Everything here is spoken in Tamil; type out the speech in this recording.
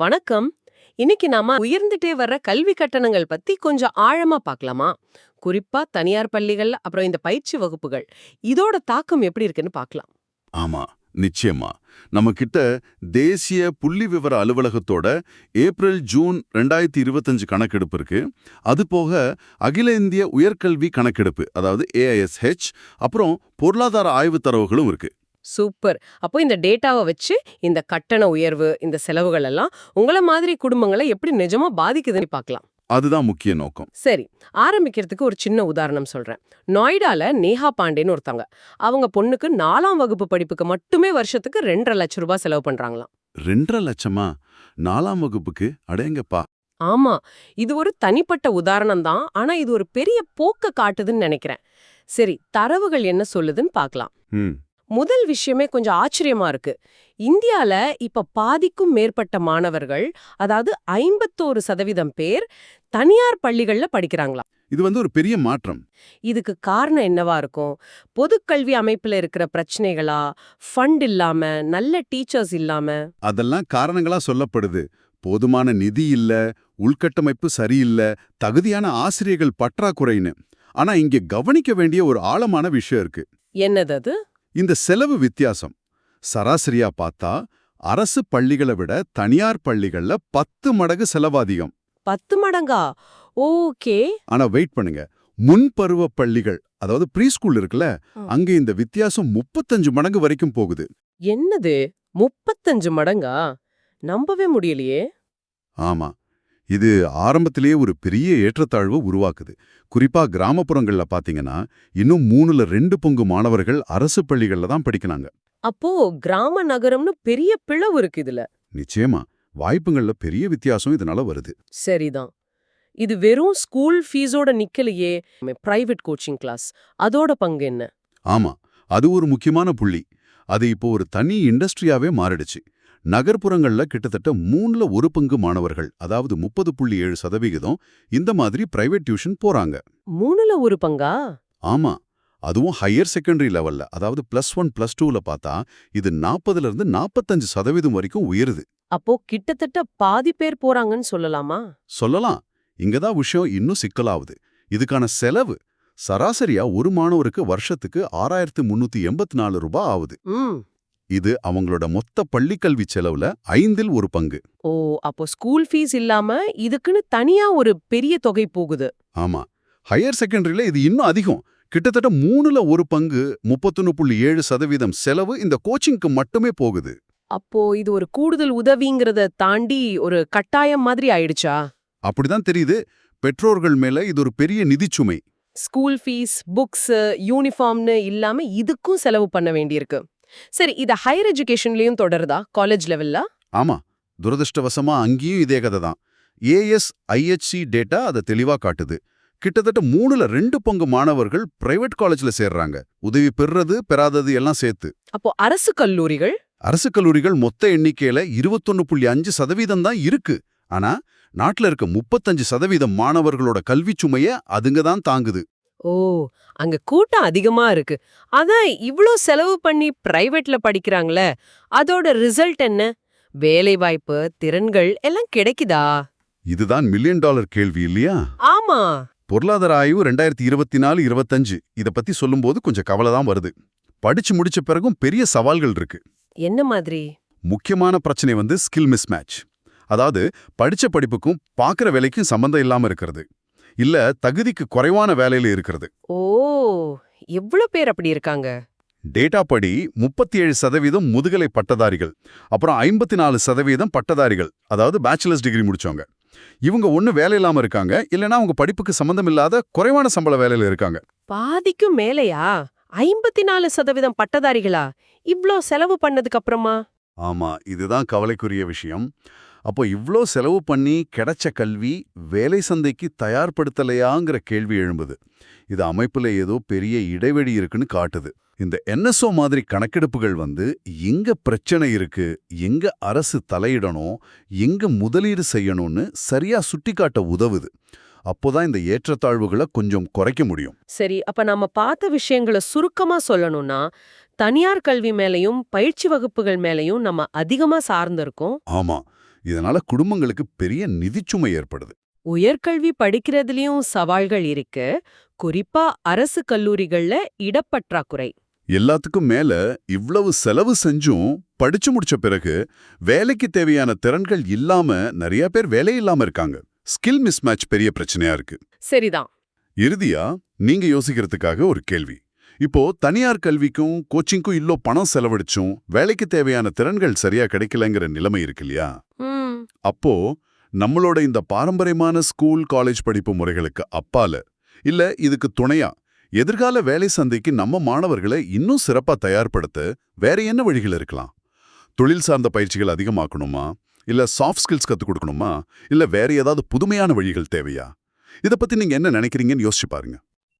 வணக்கம். இன்னைக்கு நாம உயர்ந்துட்டே வர்ற கல்வி கட்டணங்கள் பத்தி கொஞ்சம் ஆழமா பார்க்கலாமா? குறிப்பா தனியார் பள்ளிகள், அப்புறம் இந்த பயிற்சி வகுப்புகள், இதோட தாக்கம் எப்படி இருக்குன்னு பார்க்கலாம். ஆமா, நிச்சயமா. நம்ம கிட்ட தேசிய புள்ளிவிவர அலுவலகத்தோட ஏப்ரல் ஜூன் 2025 கணக்கெடுப்பு இருக்கு. அது போக அகில இந்திய உயர்கல்வி கணக்கெடுப்பு, அதாவது AISH, அப்புறம் பொருளாதார ஆய்வு தரவுகளும் இருக்கு. சூப்பர். அப்போ இந்த டேட்டாவை வச்சு இந்த கட்டண உயர்வு, இந்த செலவுகள் எல்லாம் உங்கள மாதிரி குடும்பங்களை எப்படி நிஜமா பாதிக்குதுன்னு பார்க்கலாம். அதுதான் முக்கிய நோக்கம். சரி, ஆரம்பிக்கிறதுக்கு ஒரு சின்ன உதாரணம் சொல்றேன். நொய்டால நேஹா பாண்டேன்னு ஒருத்தங்க. அவங்க பொண்ணுக்கு 4ஆம் வகுப்பு படிப்புக்கு மட்டுமே வருஷத்துக்கு 2.5 லட்சம் ரூபாய் செலவு பண்றாங்களாம். 2.5 லட்சமா? 4ஆம் வகுப்புக்கு? அடேங்கப்பா. ஆமா, இது ஒரு தனிப்பட்ட உதாரணம் தான். ஆனா இது ஒரு பெரிய போக்க காட்டுதுன்னு நினைக்கிறேன். சரி, தரவுகள் என்ன சொல்லுதுன்னு பார்க்கலாம். ம் முதல் விஷயமே கொஞ்சம் ஆச்சரியமா இருக்கு. இந்தியால இப்ப பாதிக்கும் மேற்பட்ட மாணவர்கள், அதாவது 51% பேர் தனியார் பள்ளிகள்ல படிக்கிறாங்களா. இது ஒரு பெரிய மாற்றம். இதுக்கு காரணம் என்னவா இருக்கும்? பொதுக்கல்வி அமைப்புல இருக்கிற பிரச்சனைகளா? ஃபண்ட் இல்லாம, நல்ல டீச்சர்ஸ் இல்லாம? அதெல்லாம் காரணங்களா சொல்லப்படுது. போதுமான நிதி இல்ல, உள்கட்டமைப்பு சரியில்ல, தகுதியான ஆசிரியர்கள் பற்றாக்குறைன்னு. ஆனா இங்க கவனிக்க வேண்டிய ஒரு ஆழமான விஷயம் இருக்கு. என்னது அது? இந்த செலவு வித்தியாசம் சராசரியா பார்த்தா அரசு பள்ளிகளை விட தனியார் பள்ளிகள்ல 10 மடங்கு செலவு அதிகம். 10 மடங்கா? ஓகே. ஆனா வெயிட் பண்ணுங்க, முன்பருவ பள்ளிகள், அதாவது ப்ரீ ஸ்கூல் இருக்குல்ல, அங்க இந்த வித்தியாசம் 35 மடங்கு வரைக்கும் போகுது. என்னது, 35 மடங்கா? நம்பவே முடியலையே. ஆமா, இது ஆரம்பத்திலேயே ஒரு பெரிய ஏற்றத்தாழ்வு உருவாக்குது. குறிப்பா கிராமப்புறங்கள்ல பாத்தீங்கன்னா இன்னும் 3ல் 2 பங்கு மாணவர்கள் அரசு பள்ளிகள்ல தான் படிக்கிறாங்க. அப்போ கிராம நகரம்னு பெரிய பிளவு இருக்கு இதுல. நிச்சயமா, வாய்ப்புகள்ல பெரிய வித்தியாசம் இதனால வருது. சரிதான். இது வெறும் ஸ்கூல் ஃபீஸோட நிக்கலையே. பிரைவேட் கோச்சிங் கிளாஸ், அதோட பங்கு என்ன? ஆமா, அது ஒரு முக்கியமான புள்ளி. அது இப்போ ஒரு தனி இண்டஸ்ட்ரியாவே மாறிடுச்சு. நகர்ப்புறங்கள்ல கிட்டத்தட்ட 3ல் 1 பங்கு மாணவர்கள், அதாவது 30.7% இந்த மாதிரி பிரைவேட் டியூஷன் போறாங்க. 3ல 1 பங்கா? ஆமா, அதுவும் ஹையர் செகண்டரி லெவல்ல, அதாவது +1 +2ல பார்த்தா இது 40லிருந்து 45% வரைக்கும் உயருது. அப்போ கிட்டத்தட்ட பாதி பேர் போறாங்கன்னு சொல்லலாமா? சொல்லலாம். இங்கதான் விஷயம் இன்னும் சிக்கலாவுது. இதுக்கான செலவு சராசரியா ஒரு மாணவருக்கு வருஷத்துக்கு 6,384 ரூபாய் ஆகுது. இது அவங்களோட மொத்த பள்ளிக்கல்வி செலவுல 5ல் 1 பங்கு. ஓ, அப்போ ஸ்கூல் ஃபீஸ் இல்லாம இதுக்குன்னு தனியா ஒரு பெரிய தொகை போகுது. ஆமா, ஹையர் செகண்டரியில இது இன்னும் அதிகம். கிட்டத்தட்ட 3ல் 1 பங்கு, 31.7% செலவு இந்த கோச்சிங்க்கு மட்டுமே போகுது. அப்போ இது ஒரு கூடுதல் உதவிங்கிறத தாண்டி ஒரு கட்டாயம் மாதிரி ஆயிடுச்சா? அப்படிதான் தெரியுது. பெற்றோர்கள் மேல இது ஒரு பெரிய நிதிச்சுமை. ஸ்கூல் ஃபீஸ், புக்ஸ், யூனிஃபார்ம்னு இல்லாம இதுக்கும் செலவு பண்ண வேண்டியிருக்கு. சரி, இத ஹையர் எஜுகேஷன்லயும் தொடருதா, காலேஜ் லெவல்ல? ஆமா, துரதிருஷ்டவசமா அங்கேயும் இதே கதை தான். ASIHC டேட்டா அதை தெளிவா காட்டுது. கிட்டத்தட்ட 3ல் 2 பங்கு மாணவர்கள் பிரைவேட் காலேஜ்ல சேர்றாங்க. உதவி பெறுறது பெறாதது எல்லாம் சேர்த்து. அப்போ அரசு கல்லூரிகள்? அரசு கல்லூரிகள் மொத்த எண்ணிக்கையில 21.5% தான் இருக்கு. ஆனா நாட்டுல இருக்க 35% மாணவர்களோட கல்வி சுமைய அதுங்க தான் தாங்குது. ஓ, அங்க கூட்டம் அதிகமா இருக்கு. அதான் இவ்ளோ செலவு பண்ணி பிரைவேட்ல படிக்கிறாங்களே, அதோட ரிசல்ட் என்ன? வேலை வாய்ப்பு, திறன்கள் எல்லாம் கிடைக்குதா? இதுதான் மில்லியன் டாலர் கேள்வி இல்லையா? ஆமா. பொருளாதார ஆய்வு 2024-25 இத பத்தி சொல்லும்போது கொஞ்சம் கவலை தான் வருது. படிச்சு முடிச்ச பிறகும் பெரிய சவால்கள் இருக்கு. என்ன மாதிரி? முக்கியமான பிரச்சனை ஸ்கில் மிஸ்மேட்ச். அதாவது படிச்ச படிப்புக்கும் பாக்குற வேலைக்கும் சம்பந்தம் இல்லாம இருக்கிறது. இல்ல தகுதிக்கு குறைவான வேலையில இருக்கிறது. ஓ, எவ்வளவு பேர் அப்படி இருக்காங்க? டேட்டா படி 37% முதுகலை பட்டதாரிகள், அப்புறம் 54% பட்டதாரிகள், அதாவது பேச்சுலர்ஸ் டிகிரி முடிச்சவங்க. இவங்க ஒண்ணு வேலை இல்லாம இருக்காங்க, இல்லனா அவங்க படிப்புக்கு சம்பந்தம் இல்லாத குறைவான சம்பள வேலையில இருக்காங்க. பாதிக்கும் மேலையா? 54% பட்டதாரிகளா? இவ்ளோ செலவு பண்ணதுக்கு அப்புறமா? ஆமா, இதுதான் கவலைக்குரிய விஷயம். அப்போ இவ்ளோ செலவு பண்ணி கிடைச்ச கல்வி வேலை சந்தைக்கு தயார்படுத்தலையாங்கிற கேள்வி எழும்புது. இது அமைப்புல ஏதோ பெரிய இடைவெளி இருக்குன்னு காட்டுது. இந்த NSO மாதிரி கணக்கெடுப்புகள் எங்க பிரச்சனை இருக்கு, எங்க அரசு தலையிடணும், எங்க முதலீடு செய்யணும்னு சரியா சுட்டிக்காட்ட உதவுது. அப்போதான் இந்த ஏற்றத்தாழ்வுகளை கொஞ்சம் குறைக்க முடியும். சரி, அப்ப நாம பார்த்த விஷயங்களை சுருக்கமா சொல்லணும்னா, தனியார் கல்வி மேலையும் பயிற்சி வகுப்புகள் மேலையும் நம்ம அதிகமா சார்ந்திருக்கோம். ஆமா, இதனால குடும்பங்களுக்கு பெரிய நிதிச்சுமை ஏற்படுது. உயர்கல்வி படிக்கிறதுலயும் சவால்கள் இருக்கு. குறிப்பா அரசு கல்லூரிகள்ல இடப்பற்றாக்குறை. எல்லாத்துக்கும் மேல இவ்வளவு செலவு செஞ்சும் படிச்சு முடிச்ச பிறகு வேலைக்கு தேவையான திறன்கள் இல்லாம நிறைய பேர் வேலை இல்லாம இருக்காங்க. ஸ்கில் மிஸ்மேட்ச் பெரிய பிரச்சனையா இருக்கு. சரிதான். இறுதியா நீங்க யோசிக்கிறதுக்காக ஒரு கேள்வி. இப்போ தனியார் கல்விக்கும் கோச்சிங்க்கும் இல்லோ பணம் செலவழிச்சும் வேலைக்கு தேவையான திறன்கள் சரியா கிடைக்கலங்கிற நிலைமை இருக்கு இல்லையா? ம். அப்போ நம்மளோட இந்த பாரம்பரியமான ஸ்கூல் காலேஜ் படிப்பு முறைகளுக்கு அப்பால இல்ல இதுக்கு துணையா எதிர்கால வேலை சந்தைக்கு நம்ம மாணவர்களை இன்னும் சிறப்பா தயார்படுத்த வேற என்ன வழிகள் இருக்கலாம்? தொழில் சார்ந்த பயிற்சிகள் அதிகமாக்கணுமா, இல்ல சாஃப்ட் ஸ்கில்ஸ் கத்துக் கொடுக்கணுமா, இல்ல வேற ஏதாவது புதுமையான வழிகள் தேவையா? இத பத்தி நீங்க என்ன நினைக்கிறீங்கன்னு யோசிச்சு பாருங்க.